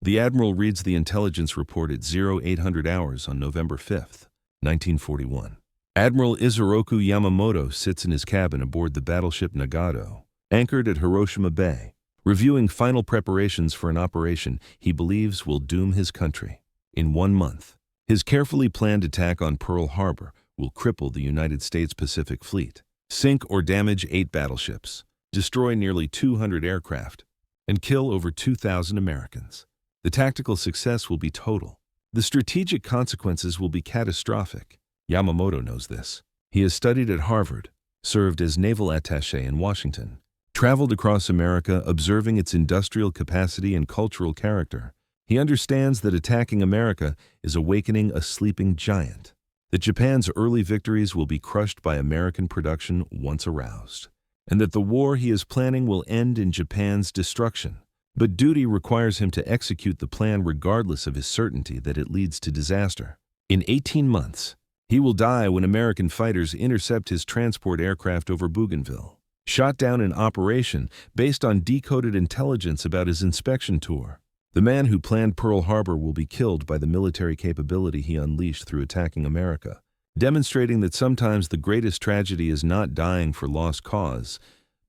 The admiral reads the intelligence report at 0800 hours on November 5, 1941. Admiral Isoroku Yamamoto sits in his cabin aboard the battleship Nagato, anchored at Hiroshima Bay, reviewing final preparations for an operation he believes will doom his country. In 1 month, his carefully planned attack on Pearl Harbor will cripple the United States Pacific Fleet, sink or damage 8 battleships, destroy nearly 200 aircraft, and kill over 2,000 Americans. The tactical success will be total. The strategic consequences will be catastrophic. Yamamoto knows this. He has studied at Harvard, served as naval attaché in Washington, traveled across America observing its industrial capacity and cultural character. He understands that attacking America is awakening a sleeping giant, that Japan's early victories will be crushed by American production once aroused, and that the war he is planning will end in Japan's destruction. But duty requires him to execute the plan regardless of his certainty that it leads to disaster. In 18 months, he will die when American fighters intercept his transport aircraft over Bougainville, shot down in operation based on decoded intelligence about his inspection tour. The man who planned Pearl Harbor will be killed by the military capability he unleashed through attacking America, demonstrating that sometimes the greatest tragedy is not dying for lost cause,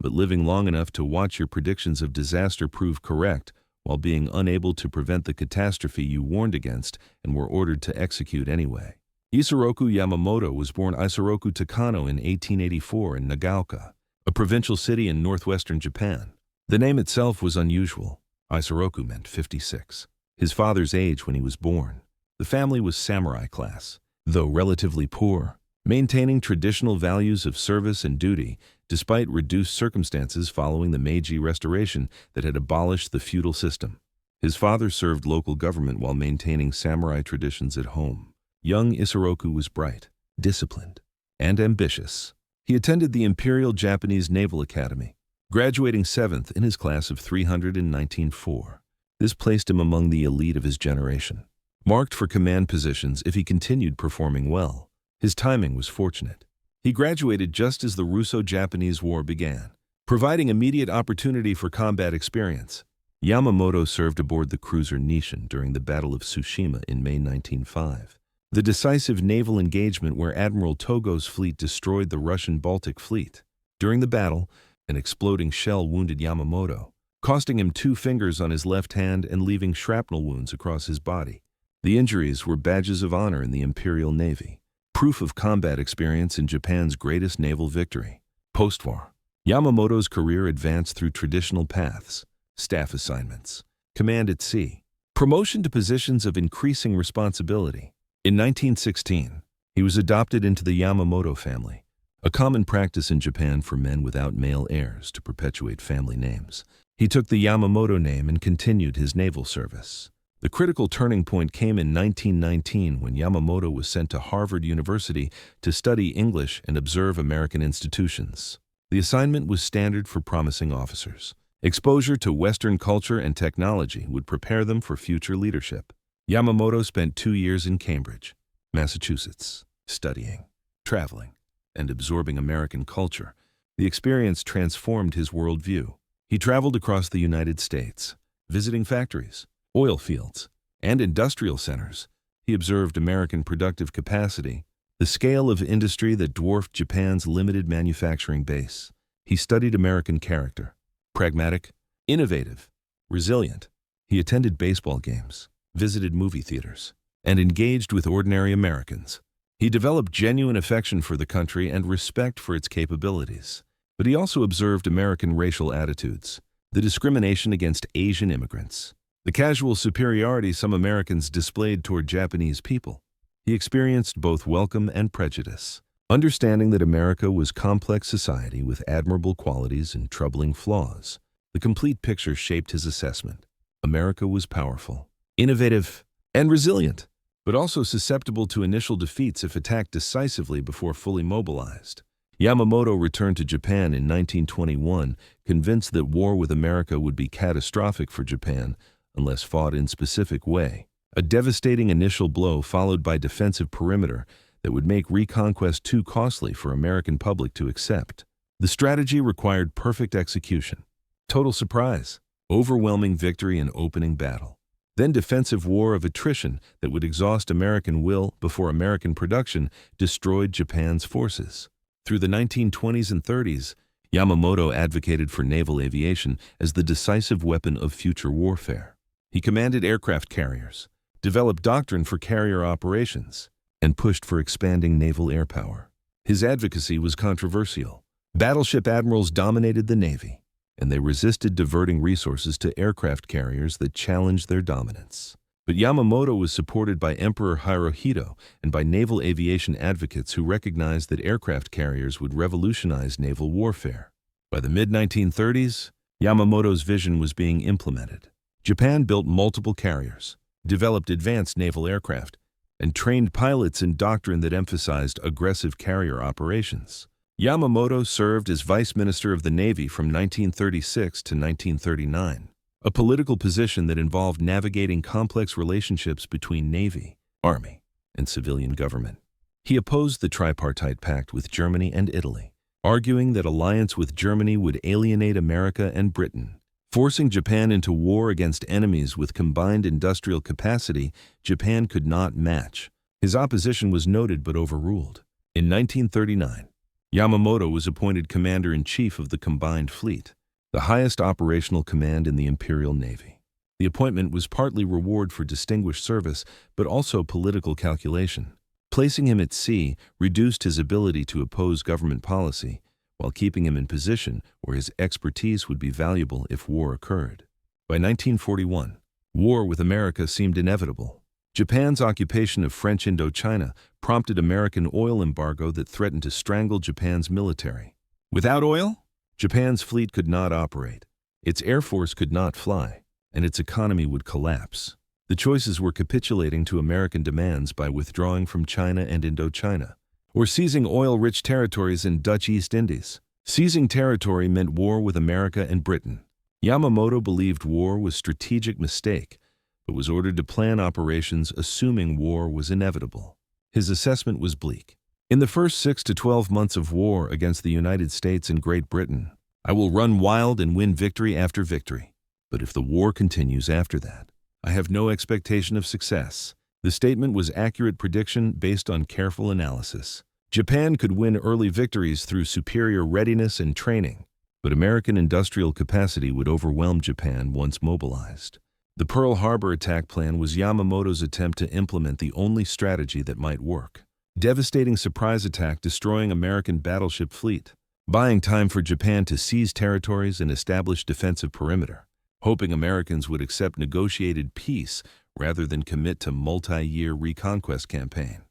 but living long enough to watch your predictions of disaster prove correct while being unable to prevent the catastrophe you warned against and were ordered to execute anyway. Isoroku Yamamoto was born Isoroku Takano in 1884 in Nagaoka, a provincial city in northwestern Japan. The name itself was unusual. Isoroku meant 56, his father's age when he was born. The family was samurai class, though relatively poor, maintaining traditional values of service and duty despite reduced circumstances following the Meiji Restoration that had abolished the feudal system. His father served local government while maintaining samurai traditions at home. Young Isoroku was bright, disciplined, and ambitious. He attended the Imperial Japanese Naval Academy, graduating 7th in his class of 300 in 1904. This placed him among the elite of his generation, marked for command positions if he continued performing well. His timing was fortunate. He graduated just as the Russo-Japanese War began, providing immediate opportunity for combat experience. Yamamoto served aboard the cruiser Nishin during the Battle of Tsushima in May 1905, the decisive naval engagement where Admiral Togo's fleet destroyed the Russian Baltic Fleet. During the battle, an exploding shell wounded Yamamoto, costing him 2 fingers on his left hand and leaving shrapnel wounds across his body. The injuries were badges of honor in the Imperial Navy, proof of combat experience in Japan's greatest naval victory. Post-war, Yamamoto's career advanced through traditional paths: staff assignments, command at sea, promotion to positions of increasing responsibility. In 1916, he was adopted into the Yamamoto family, a common practice in Japan for men without male heirs to perpetuate family names. He took the Yamamoto name and continued his naval service. The critical turning point came in 1919 when Yamamoto was sent to Harvard University to study English and observe American institutions. The assignment was standard for promising officers. Exposure to Western culture and technology would prepare them for future leadership. Yamamoto spent 2 years in Cambridge, Massachusetts, studying, traveling, and absorbing American culture. The experience transformed his worldview. He traveled across the United States, visiting factories, oil fields, and industrial centers. He observed American productive capacity, the scale of industry that dwarfed Japan's limited manufacturing base. He studied American character: pragmatic, innovative, resilient. He attended baseball games, visited movie theaters, and engaged with ordinary Americans. He developed genuine affection for the country and respect for its capabilities. But he also observed American racial attitudes, the discrimination against Asian immigrants, the casual superiority some Americans displayed toward Japanese people. He experienced both welcome and prejudice, understanding that America was a complex society with admirable qualities and troubling flaws. The complete picture shaped his assessment. America was powerful, innovative, and resilient, but also susceptible to initial defeats if attacked decisively before fully mobilized. Yamamoto returned to Japan in 1921, convinced that war with America would be catastrophic for Japan unless fought in a specific way. A devastating initial blow followed by defensive perimeter that would make reconquest too costly for American public to accept. The strategy required perfect execution, total surprise, overwhelming victory in opening battle. Then defensive war of attrition that would exhaust American will before American production destroyed Japan's forces. Through the 1920s and 30s, Yamamoto advocated for naval aviation as the decisive weapon of future warfare. He commanded aircraft carriers, developed doctrine for carrier operations, and pushed for expanding naval air power. His advocacy was controversial. Battleship admirals dominated the Navy, and they resisted diverting resources to aircraft carriers that challenged their dominance. But Yamamoto was supported by Emperor Hirohito and by naval aviation advocates who recognized that aircraft carriers would revolutionize naval warfare. By the mid-1930s, Yamamoto's vision was being implemented. Japan built multiple carriers, developed advanced naval aircraft, and trained pilots in doctrine that emphasized aggressive carrier operations. Yamamoto served as Vice Minister of the Navy from 1936 to 1939, a political position that involved navigating complex relationships between Navy, Army, and civilian government. He opposed the tripartite pact with Germany and Italy, arguing that alliance with Germany would alienate America and Britain. Forcing Japan into war against enemies with combined industrial capacity Japan could not match. His opposition was noted but overruled. In 1939, Yamamoto was appointed Commander-in-Chief of the Combined Fleet, the highest operational command in the Imperial Navy. The appointment was partly reward for distinguished service, but also political calculation. Placing him at sea reduced his ability to oppose government policy, while keeping him in position where his expertise would be valuable if war occurred. By 1941, war with America seemed inevitable. Japan's occupation of French Indochina prompted American oil embargo that threatened to strangle Japan's military. Without oil, Japan's fleet could not operate, its air force could not fly, and its economy would collapse. The choices were capitulating to American demands by withdrawing from China and Indochina, or seizing oil-rich territories in Dutch East Indies. Seizing territory meant war with America and Britain. Yamamoto believed war was a strategic mistake, but was ordered to plan operations assuming war was inevitable. His assessment was bleak. In the first 6 to 12 months of war against the United States and Great Britain, I will run wild and win victory after victory. But if the war continues after that, I have no expectation of success. The statement was accurate prediction based on careful analysis. Japan could win early victories through superior readiness and training, but American industrial capacity would overwhelm Japan once mobilized. The Pearl Harbor attack plan was Yamamoto's attempt to implement the only strategy that might work. Devastating surprise attack destroying American battleship fleet, buying time for Japan to seize territories and establish defensive perimeter, hoping Americans would accept negotiated peace rather than commit to multi-year reconquest campaign.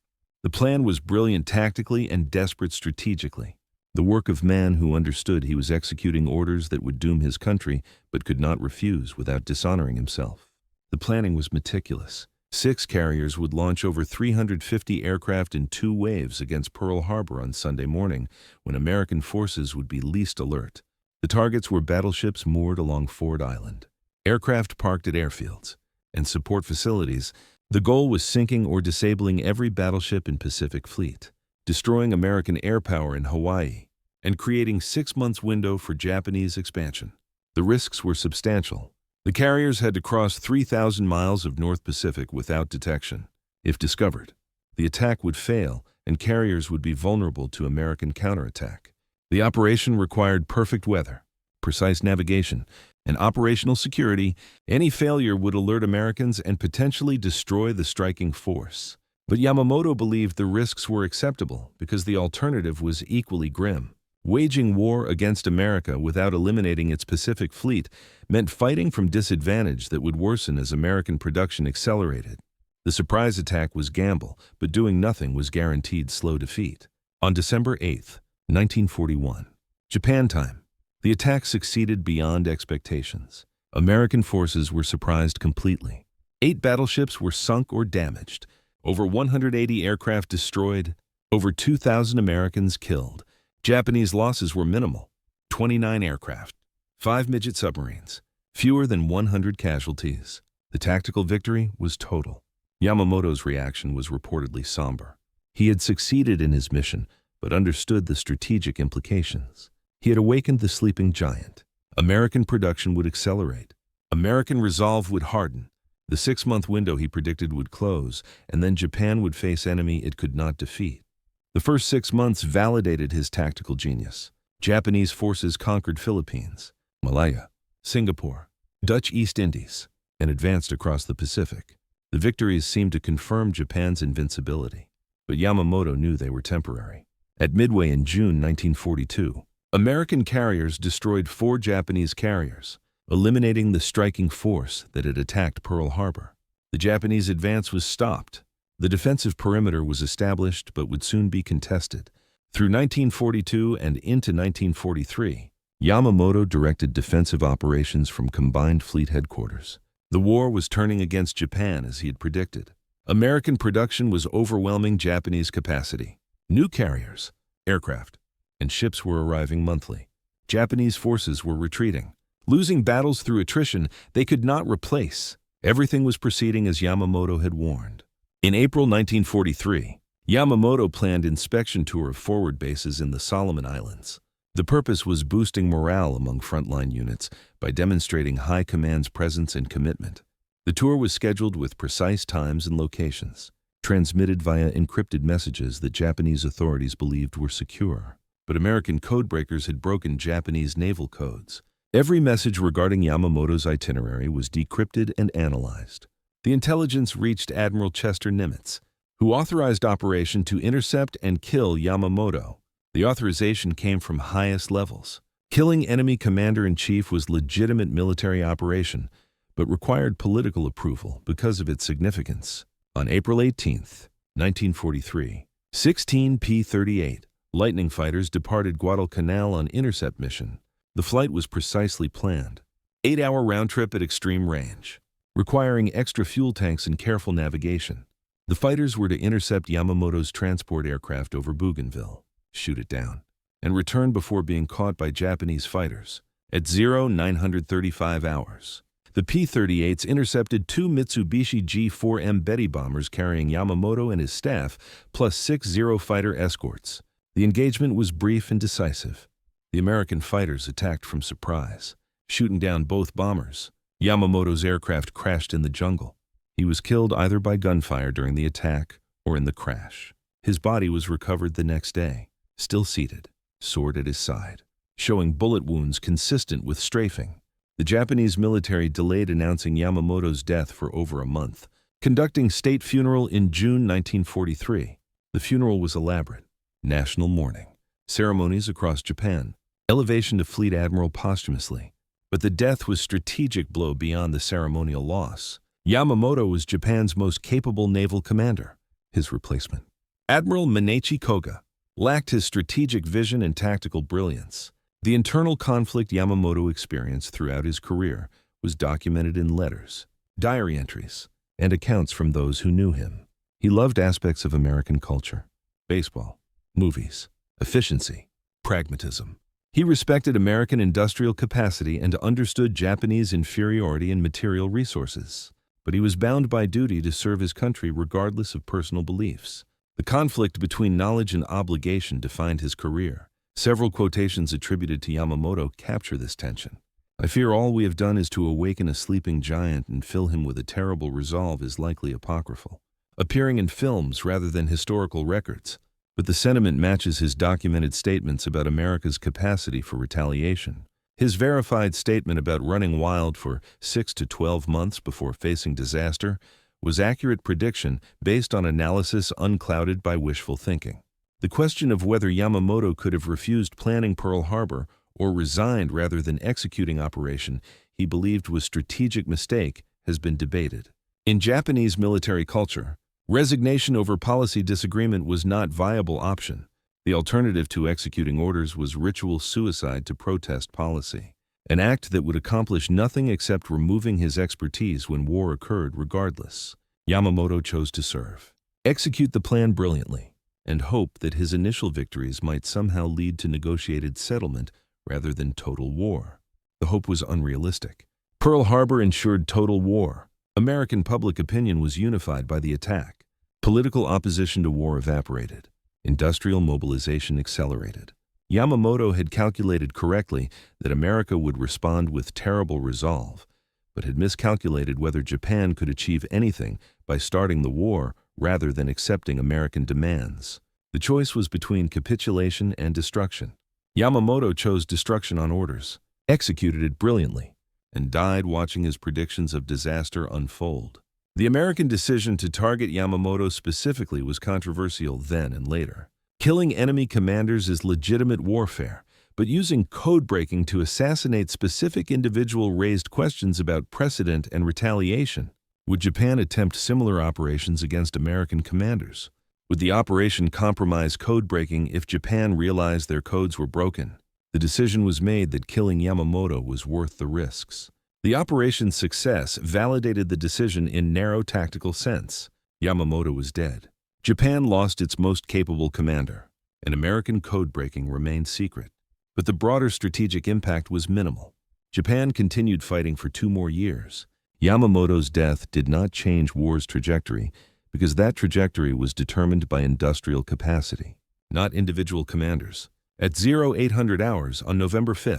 The plan was brilliant tactically and desperate strategically, the work of man who understood he was executing orders that would doom his country but could not refuse without dishonoring himself. The planning was meticulous. 6 carriers would launch over 350 aircraft in 2 waves against Pearl Harbor on Sunday morning, when American forces would be least alert. The targets were battleships moored along Ford Island, aircraft parked at airfields, and support facilities. The goal was sinking or disabling every battleship in Pacific Fleet, destroying American air power in Hawaii, and creating 6 months window for Japanese expansion. The risks were substantial. The carriers had to cross 3,000 miles of North Pacific without detection. If discovered, the attack would fail and carriers would be vulnerable to American counterattack. The operation required perfect weather, precise navigation, and operational security. Any failure would alert Americans and potentially destroy the striking force. But Yamamoto believed the risks were acceptable because the alternative was equally grim. Waging war against America without eliminating its Pacific Fleet meant fighting from disadvantage that would worsen as American production accelerated. The surprise attack was gamble, but doing nothing was guaranteed slow defeat. On December 8, 1941, Japan time, the attack succeeded beyond expectations. American forces were surprised completely. 8 battleships were sunk or damaged, over 180 aircraft destroyed, over 2,000 Americans killed. Japanese losses were minimal: 29 aircraft, 5 midget submarines, fewer than 100 casualties. The tactical victory was total. Yamamoto's reaction was reportedly somber. He had succeeded in his mission, but understood the strategic implications. He had awakened the sleeping giant. American production would accelerate. American resolve would harden. The 6-month window he predicted would close, and then Japan would face enemy it could not defeat. The first 6 months validated his tactical genius. Japanese forces conquered Philippines, Malaya, Singapore, Dutch East Indies, and advanced across the Pacific. The victories seemed to confirm Japan's invincibility, but Yamamoto knew they were temporary. At Midway in June 1942, American carriers destroyed 4 Japanese carriers, eliminating the striking force that had attacked Pearl Harbor. The Japanese advance was stopped. The defensive perimeter was established but would soon be contested. Through 1942 and into 1943, Yamamoto directed defensive operations from Combined Fleet Headquarters. The war was turning against Japan as he had predicted. American production was overwhelming Japanese capacity. New carriers, aircraft, and ships were arriving monthly. Japanese forces were retreating. Losing battles through attrition they could not replace. Everything was proceeding as Yamamoto had warned. In April 1943, Yamamoto planned inspection tour of forward bases in the Solomon Islands. The purpose was boosting morale among frontline units by demonstrating High Command's presence and commitment. The tour was scheduled with precise times and locations, transmitted via encrypted messages that Japanese authorities believed were secure. But American codebreakers had broken Japanese naval codes. Every message regarding Yamamoto's itinerary was decrypted and analyzed. The intelligence reached Admiral Chester Nimitz, who authorized operation to intercept and kill Yamamoto. The authorization came from highest levels. Killing enemy commander-in-chief was legitimate military operation, but required political approval because of its significance. On April 18, 1943, 16 P-38 Lightning fighters departed Guadalcanal on intercept mission. The flight was precisely planned. 8-hour round trip at extreme range, requiring extra fuel tanks and careful navigation. The fighters were to intercept Yamamoto's transport aircraft over Bougainville, shoot it down, and return before being caught by Japanese fighters. At 0935 hours, the P-38s intercepted 2 Mitsubishi G-4M Betty bombers carrying Yamamoto and his staff, plus 6 Zero fighter escorts. The engagement was brief and decisive. The American fighters attacked from surprise, shooting down both bombers. Yamamoto's aircraft crashed in the jungle. He was killed either by gunfire during the attack or in the crash. His body was recovered the next day, still seated, sword at his side, showing bullet wounds consistent with strafing. The Japanese military delayed announcing Yamamoto's death for over a month, conducting state funeral in June 1943. The funeral was elaborate. National mourning, ceremonies across Japan, elevation to fleet admiral posthumously. But the death was a strategic blow beyond the ceremonial loss. Yamamoto was Japan's most capable naval commander. His replacement, Admiral Manechi Koga, lacked his strategic vision and tactical brilliance. The internal conflict Yamamoto experienced throughout his career was documented in letters, diary entries, and accounts from those who knew him. He loved aspects of American culture, baseball, movies, efficiency, pragmatism. He respected American industrial capacity and understood Japanese inferiority in material resources. But he was bound by duty to serve his country regardless of personal beliefs. The conflict between knowledge and obligation defined his career. Several quotations attributed to Yamamoto capture this tension. "I fear all we have done is to awaken a sleeping giant and fill him with a terrible resolve" is likely apocryphal, appearing in films rather than historical records. But the sentiment matches his documented statements about America's capacity for retaliation. His verified statement about running wild for 6 to 12 months before facing disaster was accurate prediction based on analysis unclouded by wishful thinking. The question of whether Yamamoto could have refused planning Pearl Harbor or resigned rather than executing operation he believed was a strategic mistake has been debated. In Japanese military culture, resignation over policy disagreement was not a viable option. The alternative to executing orders was ritual suicide to protest policy, an act that would accomplish nothing except removing his expertise when war occurred regardless. Yamamoto chose to serve, execute the plan brilliantly, and hope that his initial victories might somehow lead to negotiated settlement rather than total war. The hope was unrealistic. Pearl Harbor ensured total war. American public opinion was unified by the attack. Political opposition to war evaporated. Industrial mobilization accelerated. Yamamoto had calculated correctly that America would respond with terrible resolve, but had miscalculated whether Japan could achieve anything by starting the war rather than accepting American demands. The choice was between capitulation and destruction. Yamamoto chose destruction on orders, executed it brilliantly, and died watching his predictions of disaster unfold. The American decision to target Yamamoto specifically was controversial then and later. Killing enemy commanders is legitimate warfare, but using code-breaking to assassinate specific individuals raised questions about precedent and retaliation. Would Japan attempt similar operations against American commanders? Would the operation compromise code-breaking if Japan realized their codes were broken? The decision was made that killing Yamamoto was worth the risks. The operation's success validated the decision in narrow tactical sense. Yamamoto was dead. Japan lost its most capable commander, and American code-breaking remained secret. But the broader strategic impact was minimal. Japan continued fighting for 2 more years. Yamamoto's death did not change war's trajectory because that trajectory was determined by industrial capacity, not individual commanders. At 0800 hours on November 5,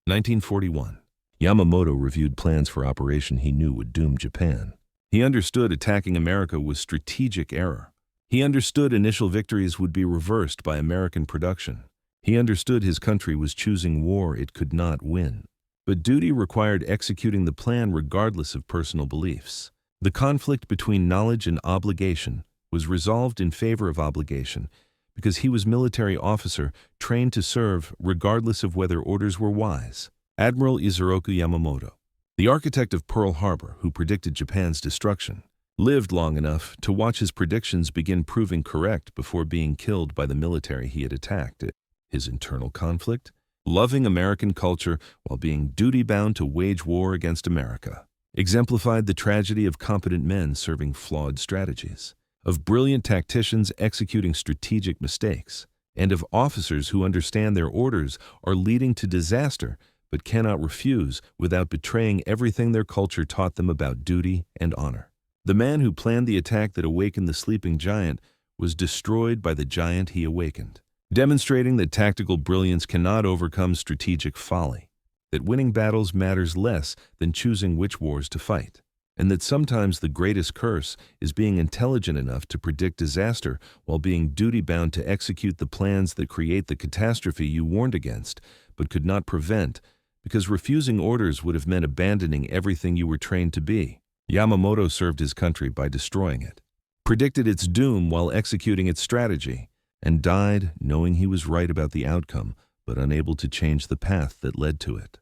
1941, Yamamoto reviewed plans for operation he knew would doom Japan. He understood attacking America was strategic error. He understood initial victories would be reversed by American production. He understood his country was choosing war it could not win. But duty required executing the plan regardless of personal beliefs. The conflict between knowledge and obligation was resolved in favor of obligation because he was military officer trained to serve regardless of whether orders were wise. Admiral Isoroku Yamamoto, the architect of Pearl Harbor who predicted Japan's destruction, lived long enough to watch his predictions begin proving correct before being killed by the military he had attacked. His internal conflict? Loving American culture while being duty-bound to wage war against America, exemplified the tragedy of competent men serving flawed strategies, of brilliant tacticians executing strategic mistakes, and of officers who understand their orders are leading to disaster but cannot refuse without betraying everything their culture taught them about duty and honor. The man who planned the attack that awakened the sleeping giant was destroyed by the giant he awakened, demonstrating that tactical brilliance cannot overcome strategic folly, that winning battles matters less than choosing which wars to fight, and that sometimes the greatest curse is being intelligent enough to predict disaster while being duty-bound to execute the plans that create the catastrophe you warned against but could not prevent because refusing orders would have meant abandoning everything you were trained to be. Yamamoto served his country by destroying it, predicted its doom while executing its strategy, and died knowing he was right about the outcome but unable to change the path that led to it.